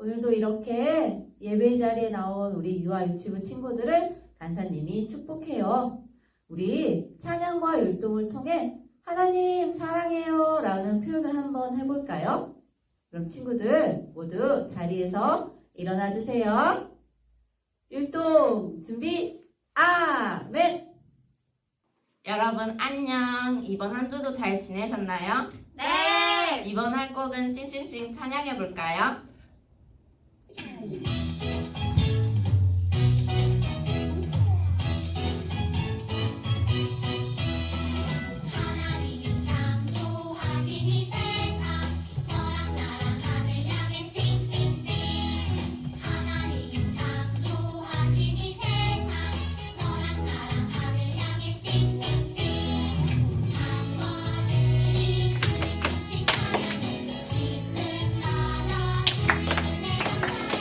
오늘도 이렇게 예배 자리에 나온 우리 유아 유치부 친구들을 간사님이 축복해요. 우리 찬양과 율동을 통해 하나님 사랑해요 라는 표현을 한번 해볼까요? 그럼 친구들 모두 자리에서 일어나 주세요. 율동 준비, 아멘! 여러분 안녕. 이번 한 주도 잘 지내셨나요? 네! 이번 할 곡은 싱싱싱 찬양해 볼까요? 하나님이 창조하신 이 세상 너랑 나랑 하늘 향해 싱싱싱 하나님이 창조하신 이 세상 너랑 나랑 하늘 향해 싱싱싱 산과 들이 주님 숨쉬 찬양해 깊은 나다 주님 은혜 감사해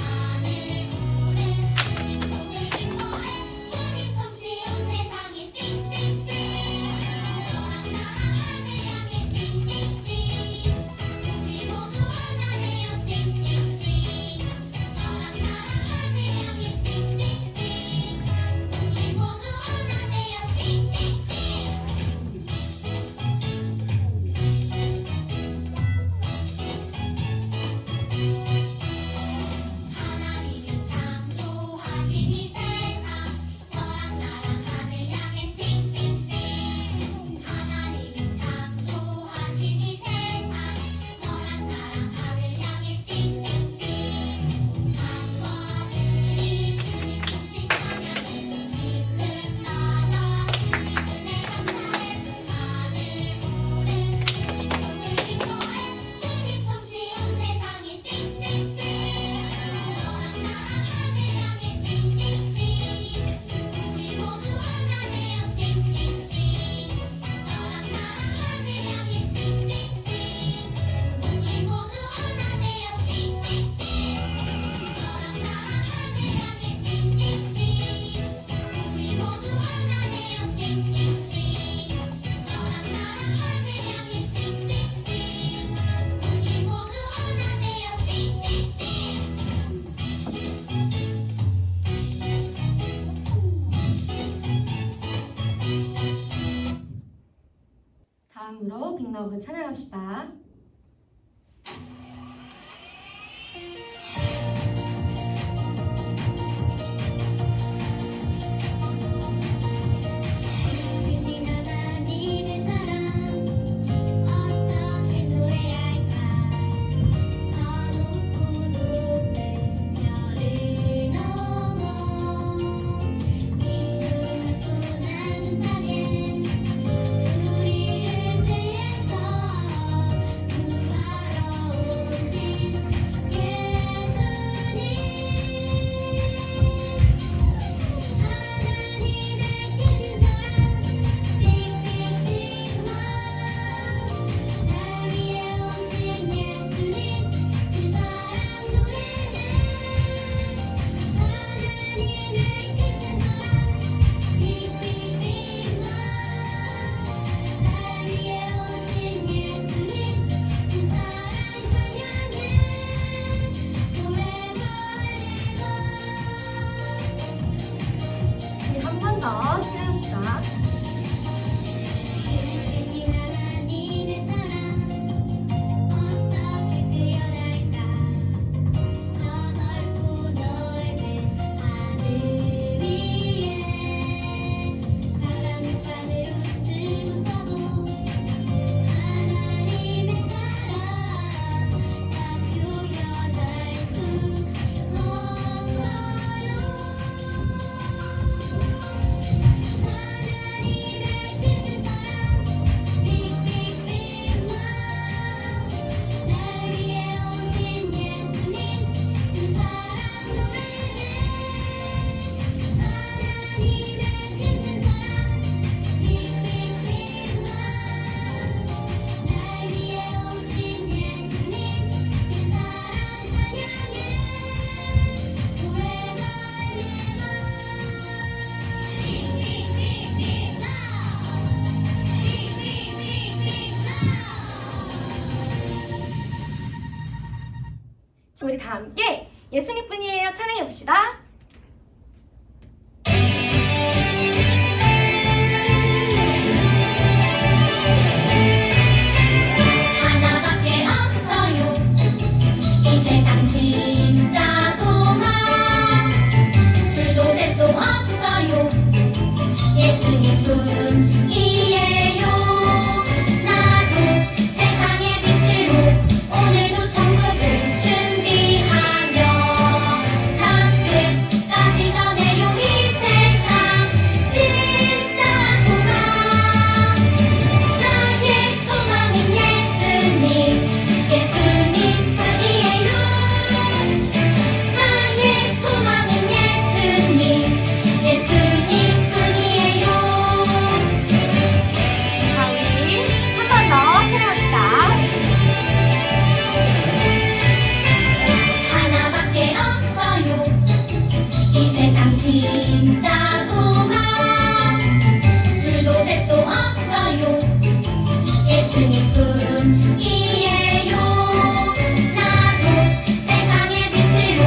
하늘 구름 주님 복을 기뻐해 주님 솜씨 온 세상이 싱싱싱 너랑 나랑 하늘 향해 싱싱싱 우리 모두 하나네요 싱싱싱 너랑 나랑 하늘 향해 싱싱싱 우리 모두 하나네요 하나님이 창조하신 이 세상 너랑 나랑 하늘 향해 싱싱싱 하나님이 창조하신 이 세상 너랑 나랑 하늘 향해 싱싱싱 산과 들이 주님 숨쉬 찬양해 깊은 나다 주님 은혜 감사해 하늘 구름 주님 복을 기뻐해 주님 솜씨 온 세상이 싱싱싱 너랑 나랑 하늘 향해 싱싱싱 우리 모두 하나네요 싱싱싱 너랑 나랑 하늘 향해 싱싱싱 우리 모두 하나네요 싱싱싱 너랑 나랑 하늘 향해 싱싱싱 우리 모두 하나네요 싱싱싱 너랑 나랑 하늘 향해 싱싱싱 우리 모두 하나네요 다음으로 빅러브 찬양합시다. 크신 하나님의 사랑 어떻게 노래할까 저 높고 높은 별을 넘어 깊고 낮은 땅에 우리를 죄에서 구하러 오신 예수님 하나님의 크신 사랑 빅빅빅 날 위해 오신 예수님 그 사랑 노래해 하나님의 크신 사랑 빅빅빅 날 위해 오신 예수님 그 사랑 찬양해 forever 우리 한 번 더 찬양합시다. 크신 하나님의 사랑 어떻게 표현할까 저 넓고 넓은 하늘 위에 바람을 쓰고서도 하나님의 사랑 다 표현할 수 없어요 다 함께 예수님뿐이에요 찬양해 봅시다. 하나밖에 없어요 이 세상 진짜 소망 둘도 셋도 없어요 예수님뿐이에요 나도 세상의 빛으로 오늘도 천국을 준비하며 땅 끝까지 전해요 이 세상 진짜 소망 나의 소망은 예수님 예수님뿐이에요 나의 소망은 예수님 예수님뿐이에요 자, 우리 한 번 더 찬양합시다. 하나밖에 없어요 이 세상 진짜 소망 둘도 셋도 없어요 예수님뿐이에요 나도 세상의 빛으로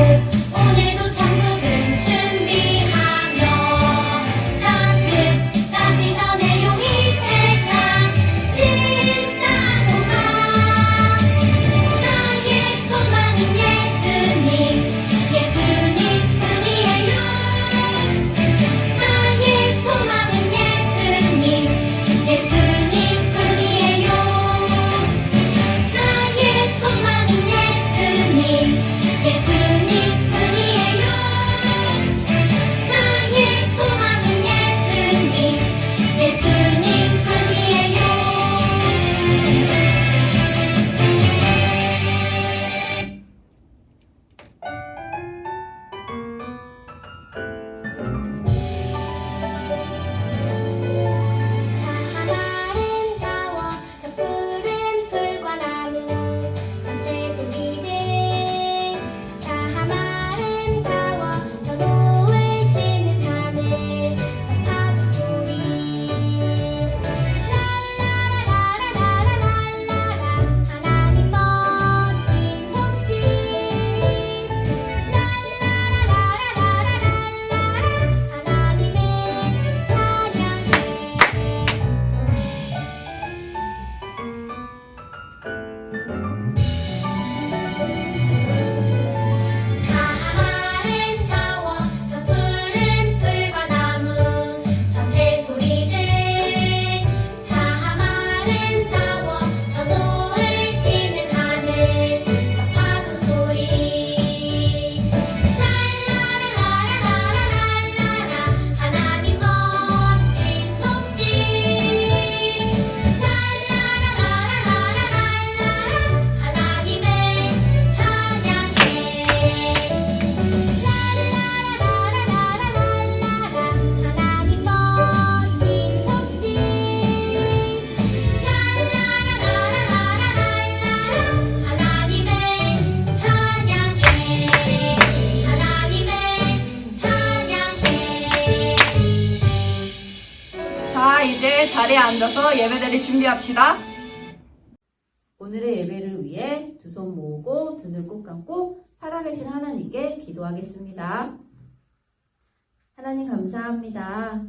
오늘도 천국을 준비하며 땅 끝까지 전해요 이 세상 진짜 소망 나의 소망은 예수님 예수님뿐이에요 나의 소망은 예수님 예수님뿐이에요 나의 소망은 예수님 예수님뿐이에요 나의 소망은 예수님 예수님뿐이에요 참 아름다워 저 푸른 풀과 나무 저 새소리들 참 아름다워 저 노을 지는 하늘 저 파도 소리 랄라라라라라라라 하나님 멋진 솜씨 랄라라라라라라라 하나님을 찬양해 참 아름다워 저 푸른 풀과 나무 저 새소리들 참 아름다워 저 노을 지는 하늘 저 파도 소리 랄라라라라라라라 하나님 멋진 솜씨 랄라라라라라라라 하나님을 찬양해 랄라라라라라라라 하나님 멋진 솜씨 랄라라라라라라라 하나님을 찬양해 하나님을 찬양해 자, 이제 자리에 앉아서 예배드릴 준비합시다. 오늘의 예배를 위해 두 손 모으고 두 눈 꼭 감고 살아계신 하나님께 기도하겠습니다. 하나님 감사합니다.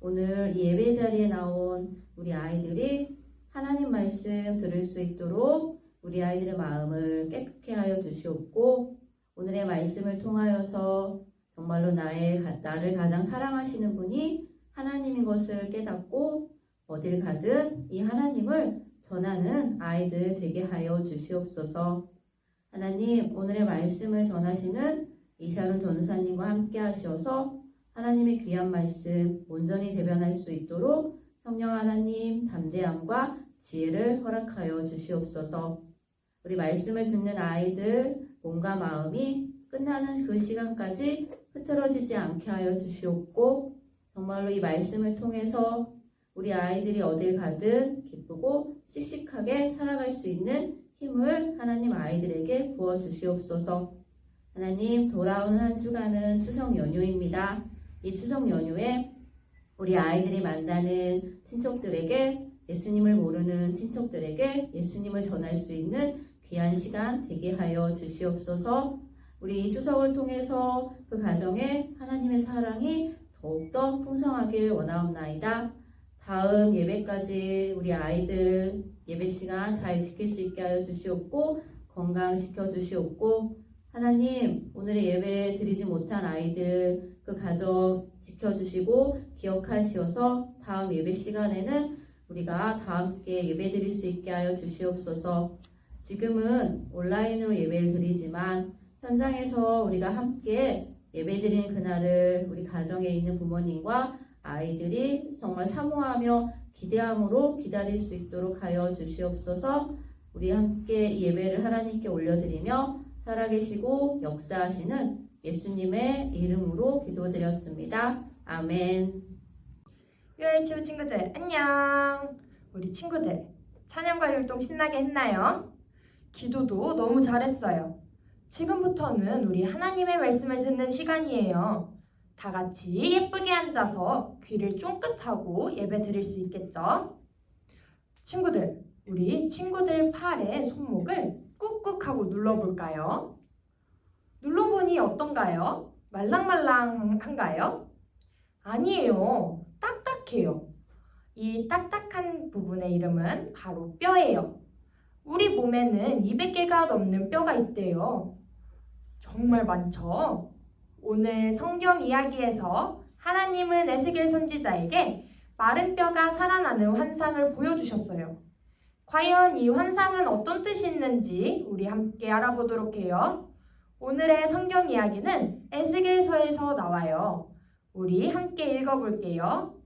오늘 이 예배 자리에 나온 우리 아이들이 하나님 말씀 들을 수 있도록 우리 아이들의 마음을 깨끗게 하여 주시옵고 오늘의 말씀을 통하여서 정말로 나를 가장 사랑하시는 분이 하나님인 것을 깨닫고 어딜 가든 이 하나님을 전하는 아이들 되게 하여 주시옵소서. 하나님, 오늘의 말씀을 전하시는 이샤론 전우사님과 함께 하셔서 하나님의 귀한 말씀 온전히 대변할 수 있도록 성령 하나님 담대함과 지혜를 허락하여 주시옵소서. 우리 말씀을 듣는 아이들 몸과 마음이 끝나는 그 시간까지 흐트러지지 않게 하여 주시옵고 정말로 이 말씀을 통해서 우리 아이들이 어딜 가든 기쁘고 씩씩하게 살아갈 수 있는 힘을 하나님 아이들에게 부어주시옵소서. 하나님, 돌아오는 한 주간은 추석 연휴입니다. 이 추석 연휴에 우리 아이들이 만나는 친척들에게 예수님을 모르는 친척들에게 예수님을 전할 수 있는 귀한 시간 되게 하여 주시옵소서. 우리 추석을 통해서 그 가정에 하나님의 사랑이 더욱더 풍성하길 원하옵나이다. 다음 예배까지 우리 아이들 예배 시간 잘 지킬 수 있게 하여 주시옵고 건강 지켜주시옵고 하나님 오늘의 예배 드리지 못한 아이들 그 가정 지켜주시고 기억하시어서 다음 예배 시간에는 우리가 다 함께 예배 드릴 수 있게 하여 주시옵소서. 지금은 온라인으로 예배를 드리지만 현장에서 우리가 함께 예배 드리는 그날을 우리 가정에 있는 부모님과 아이들이 정말 사모하며 기대함으로 기다릴 수 있도록 하여 주시옵소서. 우리 함께 이 예배를 하나님께 올려드리며 살아계시고 역사하시는 예수님의 이름으로 기도드렸습니다. 아멘. 유아유치부 친구들 안녕. 우리 친구들 찬양과 율동 신나게 했나요? 기도도 너무 잘했어요. 지금부터는 우리 하나님의 말씀을 듣는 시간이에요. 다 같이 예쁘게 앉아서 귀를 쫑긋하고 예배 드릴 수 있겠죠? 친구들, 우리 친구들 팔에 손목을 꾹꾹 하고 눌러볼까요? 눌러보니 어떤가요? 말랑말랑한가요? 아니에요. 딱딱해요. 이 딱딱한 부분의 이름은 바로 뼈예요. 우리 몸에는 200개가 넘는 뼈가 있대요. 정말 많죠? 오늘 성경 이야기에서 하나님은 에스겔 선지자에게 마른 뼈가 살아나는 환상을 보여주셨어요. 과연 이 환상은 어떤 뜻이 있는지 우리 함께 알아보도록 해요. 오늘의 성경 이야기는 에스겔서에서 나와요. 우리 함께 읽어볼게요.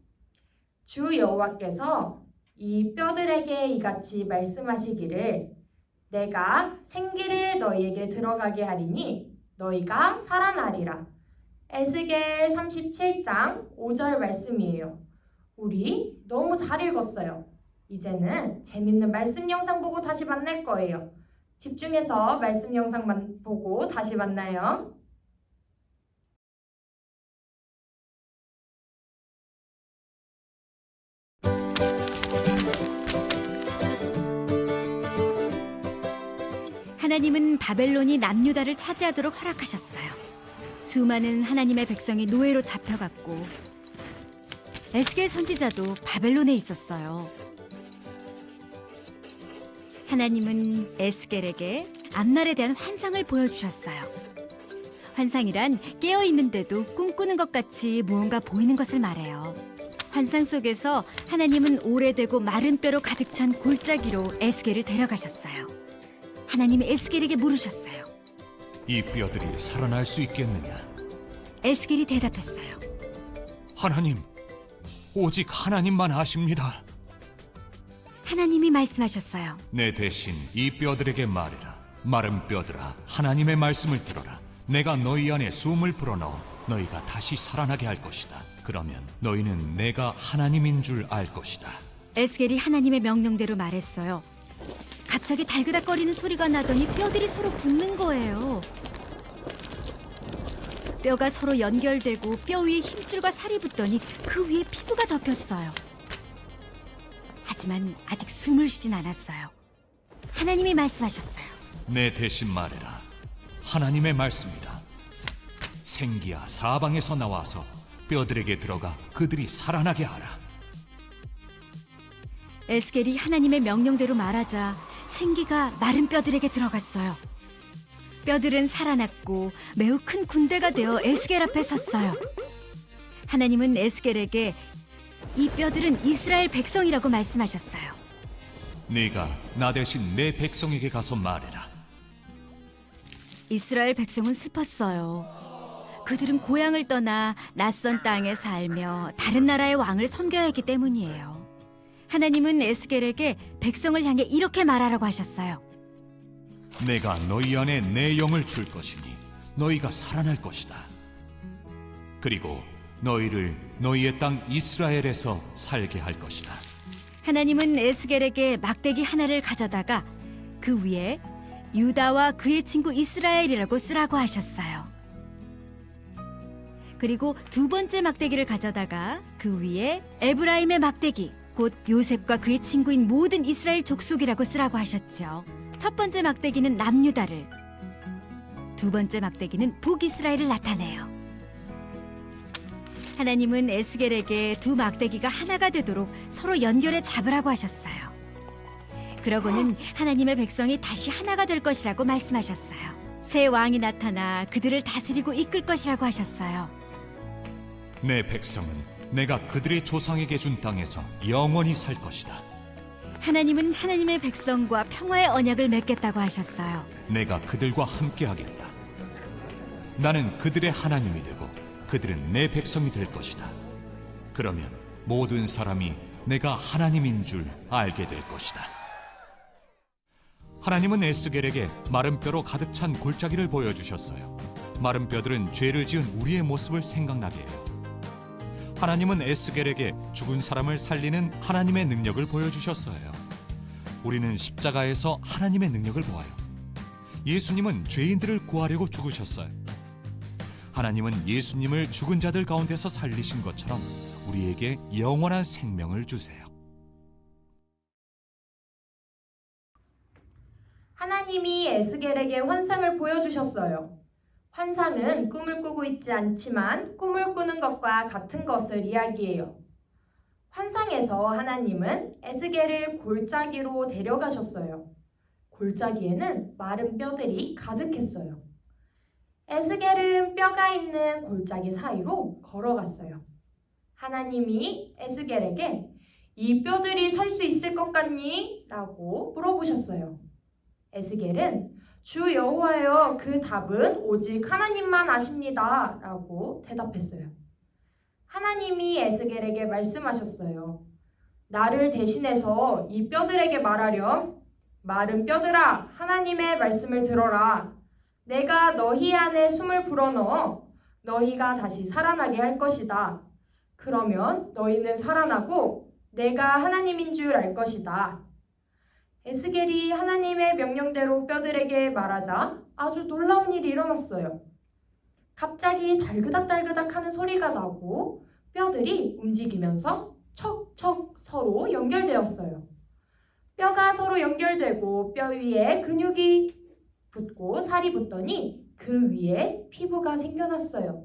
주 여호와께서 이 뼈들에게 이같이 말씀하시기를 내가 생기를 너희에게 들어가게 하리니 너희가 살아나리라. 에스겔 37장 5절 말씀이에요. 우리 너무 잘 읽었어요. 이제는 재밌는 말씀 영상 보고 다시 만날 거예요. 집중해서 말씀 영상만 보고 다시 만나요. 하나님은 바벨론이 남유다를 차지하도록 허락하셨어요. 수많은 하나님의 백성이 노예로 잡혀갔고 에스겔 선지자도 바벨론에 있었어요. 하나님은 에스겔에게 앞날에 대한 환상을 보여주셨어요. 환상이란 깨어있는데도 꿈꾸는 것 같이 무언가 보이는 것을 말해요. 환상 속에서 하나님은 오래되고 마른 뼈로 가득 찬 골짜기로 에스겔을 데려가셨어요. 하나님이 에스겔에게 물으셨어요. 이 뼈들이 살아날 수 있겠느냐? 에스겔이 대답했어요. 하나님, 오직 하나님만 아십니다. 하나님이 말씀하셨어요. 내 대신 이 뼈들에게 말해라. 마른 뼈들아, 하나님의 말씀을 들어라. 내가 너희 안에 숨을 불어넣어 너희가 다시 살아나게 할 것이다. 그러면 너희는 내가 하나님인 줄 알 것이다. 에스겔이 하나님의 명령대로 말했어요. 갑자기 달그닥거리는 소리가 나더니 뼈들이 서로 붙는 거예요. 뼈가 서로 연결되고 뼈 위에 힘줄과 살이 붙더니 그 위에 피부가 덮였어요. 하지만 아직 숨을 쉬진 않았어요. 하나님이 말씀하셨어요. 내 대신 말해라. 하나님의 말씀이다. 생기야 사방에서 나와서 뼈들에게 들어가 그들이 살아나게 하라. 에스겔이 하나님의 명령대로 말하자 생기가 마른 뼈들에게 들어갔어요. 뼈들은 살아났고 매우 큰 군대가 되어 에스겔 앞에 섰어요. 하나님은 에스겔에게 이 뼈들은 이스라엘 백성이라고 말씀하셨어요. 네가 나 대신 내 백성에게 가서 말해라. 이스라엘 백성은 슬펐어요. 그들은 고향을 떠나 낯선 땅에 살며 다른 나라의 왕을 섬겨야 했기 때문이에요. 하나님은 에스겔에게 백성을 향해 이렇게 말하라고 하셨어요. 내가 너희 안에 내 영을 줄 것이니 너희가 살아날 것이다. 그리고 너희를 너희의 땅 이스라엘에서 살게 할 것이다. 하나님은 에스겔에게 막대기 하나를 가져다가 그 위에 유다와 그의 친구 이스라엘이라고 쓰라고 하셨어요. 그리고 두 번째 막대기를 가져다가 그 위에 에브라임의 막대기, 곧 요셉과 그의 친구인 모든 이스라엘 족속이라고 쓰라고 하셨죠. 첫 번째 막대기는 남유다를, 두 번째 막대기는 북이스라엘을 나타내요. 하나님은 에스겔에게 두 막대기가 하나가 되도록 서로 연결해 잡으라고 하셨어요. 그러고는 하나님의 백성이 다시 하나가 될 것이라고 말씀하셨어요. 새 왕이 나타나 그들을 다스리고 이끌 것이라고 하셨어요. 내 백성은 내가 그들의 조상에게 준 땅에서 영원히 살 것이다. 하나님은 하나님의 백성과 평화의 언약을 맺겠다고 하셨어요. 내가 그들과 함께하겠다. 나는 그들의 하나님이 되고 그들은 내 백성이 될 것이다. 그러면 모든 사람이 내가 하나님인 줄 알게 될 것이다. 하나님은 에스겔에게 마른 뼈로 가득 찬 골짜기를 보여주셨어요. 마른 뼈들은 죄를 지은 우리의 모습을 생각나게 해요. 하나님은 에스겔에게 죽은 사람을 살리는 하나님의 능력을 보여주셨어요. 우리는 십자가에서 하나님의 능력을 보아요. 예수님은 죄인들을 구하려고 죽으셨어요. 하나님은 예수님을 죽은 자들 가운데서 살리신 것처럼 우리에게 영원한 생명을 주세요. 하나님이 에스겔에게 환상을 보여주셨어요. 환상은 꿈을 꾸고 있지 않지만 꿈을 꾸는 것과 같은 것을 이야기해요. 환상에서 하나님은 에스겔을 골짜기로 데려가셨어요. 골짜기에는 마른 뼈들이 가득했어요. 에스겔은 뼈가 있는 골짜기 사이로 걸어갔어요. 하나님이 에스겔에게 이 뼈들이 살 수 있을 것 같니? 라고 물어보셨어요. 에스겔은 주 여호와여, 그 답은 오직 하나님만 아십니다. 라고 대답했어요. 하나님이 에스겔에게 말씀하셨어요. 나를 대신해서 이 뼈들에게 말하렴. 마른 뼈들아, 하나님의 말씀을 들어라. 내가 너희 안에 숨을 불어넣어 너희가 다시 살아나게 할 것이다. 그러면 너희는 살아나고 내가 하나님인 줄 알 것이다. 에스겔이 하나님의 명령대로 뼈들에게 말하자 아주 놀라운 일이 일어났어요. 갑자기 달그닥달그닥 하는 소리가 나고 뼈들이 움직이면서 척척 서로 연결되었어요. 뼈가 서로 연결되고 뼈 위에 근육이 붙고 살이 붙더니 그 위에 피부가 생겨났어요.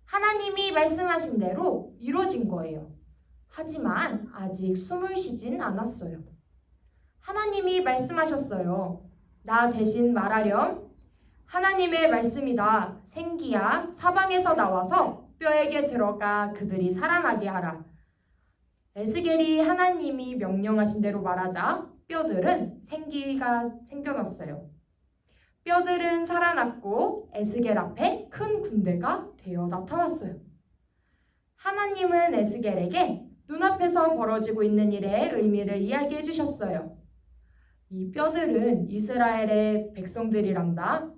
하나님이 말씀하신 대로 이루어진 거예요. 하지만 아직 숨을 쉬진 않았어요. 하나님이 말씀하셨어요. 나 대신 말하렴. 하나님의 말씀이다. 생기야 사방에서 나와서 뼈에게 들어가 그들이 살아나게 하라. 에스겔이 하나님이 명령하신 대로 말하자 뼈들은 생기가 생겨났어요. 뼈들은 살아났고 에스겔 앞에 큰 군대가 되어 나타났어요. 하나님은 에스겔에게 눈앞에서 벌어지고 있는 일의 의미를 이야기해 주셨어요. 이 뼈들은 이스라엘의 백성들이란다.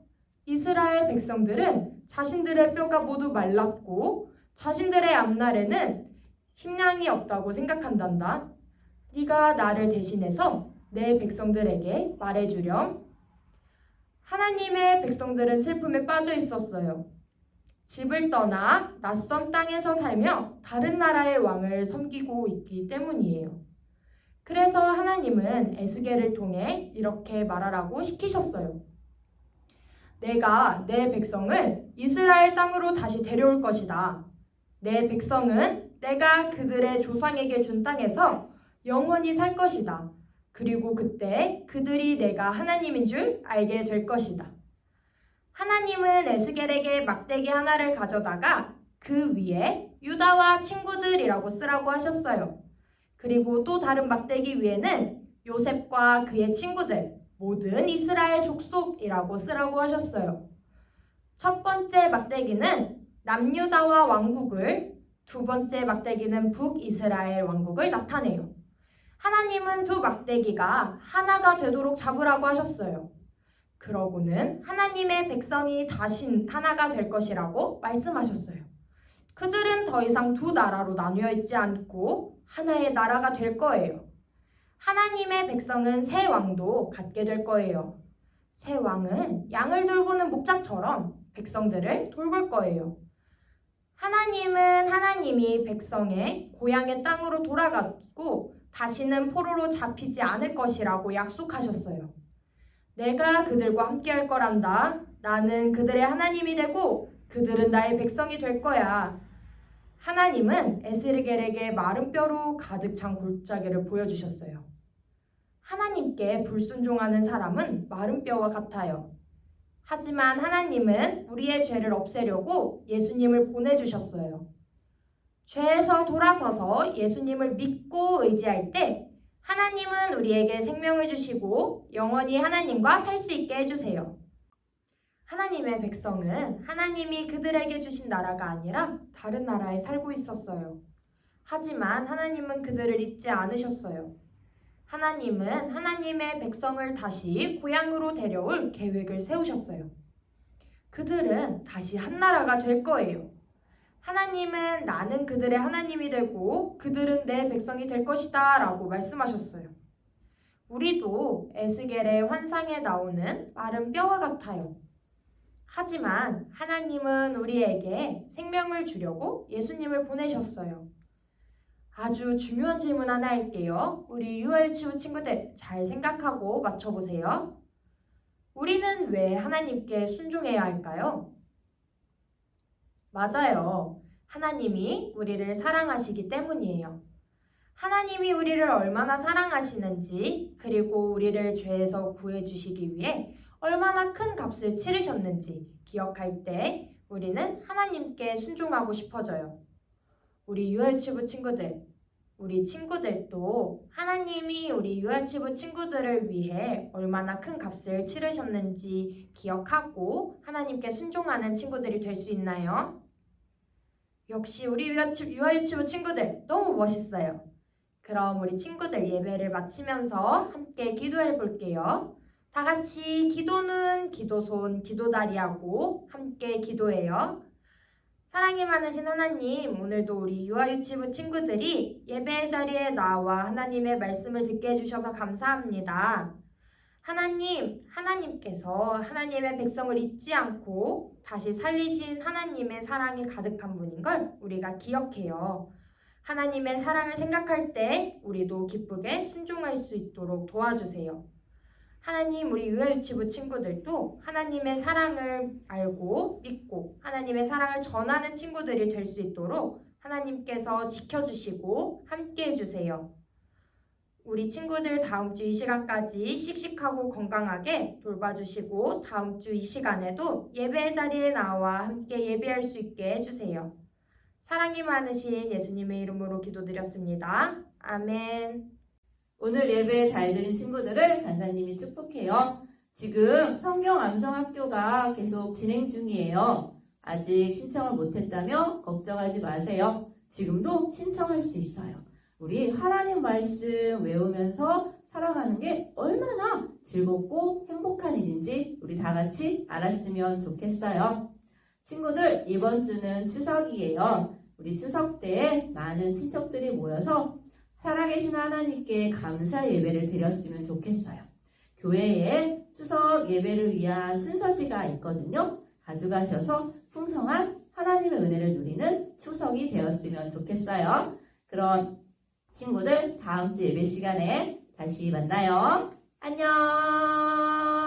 이스라엘 백성들은 자신들의 뼈가 모두 말랐고 자신들의 앞날에는 힘량이 없다고 생각한단다. 네가 나를 대신해서 내 백성들에게 말해주렴. 하나님의 백성들은 슬픔에 빠져 있었어요. 집을 떠나 낯선 땅에서 살며 다른 나라의 왕을 섬기고 있기 때문이에요. 그래서 하나님은 에스겔을 통해 이렇게 말하라고 시키셨어요. 내가 내 백성을 이스라엘 땅으로 다시 데려올 것이다. 내 백성은 내가 그들의 조상에게 준 땅에서 영원히 살 것이다. 그리고 그때 그들이 내가 하나님인 줄 알게 될 것이다. 하나님은 에스겔에게 막대기 하나를 가져다가 그 위에 유다와 친구들이라고 쓰라고 하셨어요. 그리고 또 다른 막대기 위에는 요셉과 그의 친구들, 모든 이스라엘 족속이라고 쓰라고 하셨어요. 첫 번째 막대기는 남유다와 왕국을, 두 번째 막대기는 북이스라엘 왕국을 나타내요. 하나님은 두 막대기가 하나가 되도록 잡으라고 하셨어요. 그러고는 하나님의 백성이 다시 하나가 될 것이라고 말씀하셨어요. 그들은 더 이상 두 나라로 나뉘어 있지 않고 하나의 나라가 될 거예요. 하나님의 백성은 새 왕도 갖게 될 거예요. 새 왕은 양을 돌보는 목자처럼 백성들을 돌볼 거예요. 하나님은 하나님이 백성의 고향의 땅으로 돌아가고 다시는 포로로 잡히지 않을 것이라고 약속하셨어요. 내가 그들과 함께할 거란다. 나는 그들의 하나님이 되고 그들은 나의 백성이 될 거야. 하나님은 에스겔에게 마른 뼈로 가득 찬 골짜기를 보여주셨어요. 하나님께 불순종하는 사람은 마른 뼈와 같아요. 하지만 하나님은 우리의 죄를 없애려고 예수님을 보내주셨어요. 죄에서 돌아서서 예수님을 믿고 의지할 때 하나님은 우리에게 생명을 주시고 영원히 하나님과 살 수 있게 해주세요. 하나님의 백성은 하나님이 그들에게 주신 나라가 아니라 다른 나라에 살고 있었어요. 하지만 하나님은 그들을 잊지 않으셨어요. 하나님은 하나님의 백성을 다시 고향으로 데려올 계획을 세우셨어요. 그들은 다시 한 나라가 될 거예요. 하나님은 나는 그들의 하나님이 되고 그들은 내 백성이 될 것이다 라고 말씀하셨어요. 우리도 에스겔의 환상에 나오는 마른 뼈와 같아요. 하지만 하나님은 우리에게 생명을 주려고 예수님을 보내셨어요. 아주 중요한 질문 하나 할게요. 우리 유아유치부 친구들 잘 생각하고 맞춰보세요. 우리는 왜 하나님께 순종해야 할까요? 맞아요. 하나님이 우리를 사랑하시기 때문이에요. 하나님이 우리를 얼마나 사랑하시는지, 그리고 우리를 죄에서 구해주시기 위해 얼마나 큰 값을 치르셨는지 기억할 때 우리는 하나님께 순종하고 싶어져요. 우리 유아유치부 친구들, 우리 친구들도 하나님이 우리 유아유치부 친구들을 위해 얼마나 큰 값을 치르셨는지 기억하고 하나님께 순종하는 친구들이 될 수 있나요? 역시 우리 유아유치부 친구들 너무 멋있어요. 그럼 우리 친구들 예배를 마치면서 함께 기도해 볼게요. 다 같이 기도는 기도손, 기도다리하고 함께 기도해요. 사랑이 많으신 하나님, 오늘도 우리 유아유치부 친구들이 예배 자리에 나와 하나님의 말씀을 듣게 해주셔서 감사합니다. 하나님, 하나님께서 하나님의 백성을 잊지 않고 다시 살리신 하나님의 사랑이 가득한 분인 걸 우리가 기억해요. 하나님의 사랑을 생각할 때 우리도 기쁘게 순종할 수 있도록 도와주세요. 하나님, 우리 유아유치부 친구들도 하나님의 사랑을 알고 믿고 하나님의 사랑을 전하는 친구들이 될 수 있도록 하나님께서 지켜주시고 함께 해주세요. 우리 친구들 다음 주 이 시간까지 씩씩하고 건강하게 돌봐주시고 다음 주 이 시간에도 예배 자리에 나와 함께 예배할 수 있게 해주세요. 사랑이 많으신 예수님의 이름으로 기도드렸습니다. 아멘. 오늘 예배 잘 들은 친구들을 간사님이 축복해요. 지금 성경 암송학교가 계속 진행 중이에요. 아직 신청을 못했다며 걱정하지 마세요. 지금도 신청할 수 있어요. 우리 하나님 말씀 외우면서 살아가는 게 얼마나 즐겁고 행복한 일인지 우리 다 같이 알았으면 좋겠어요. 친구들, 이번 주는 추석이에요. 우리 추석 때 많은 친척들이 모여서 살아계신 하나님께 감사 예배를 드렸으면 좋겠어요. 교회에 추석 예배를 위한 순서지가 있거든요. 가져가셔서 풍성한 하나님의 은혜를 누리는 추석이 되었으면 좋겠어요. 그럼 친구들, 다음 주 예배 시간에 다시 만나요. 안녕.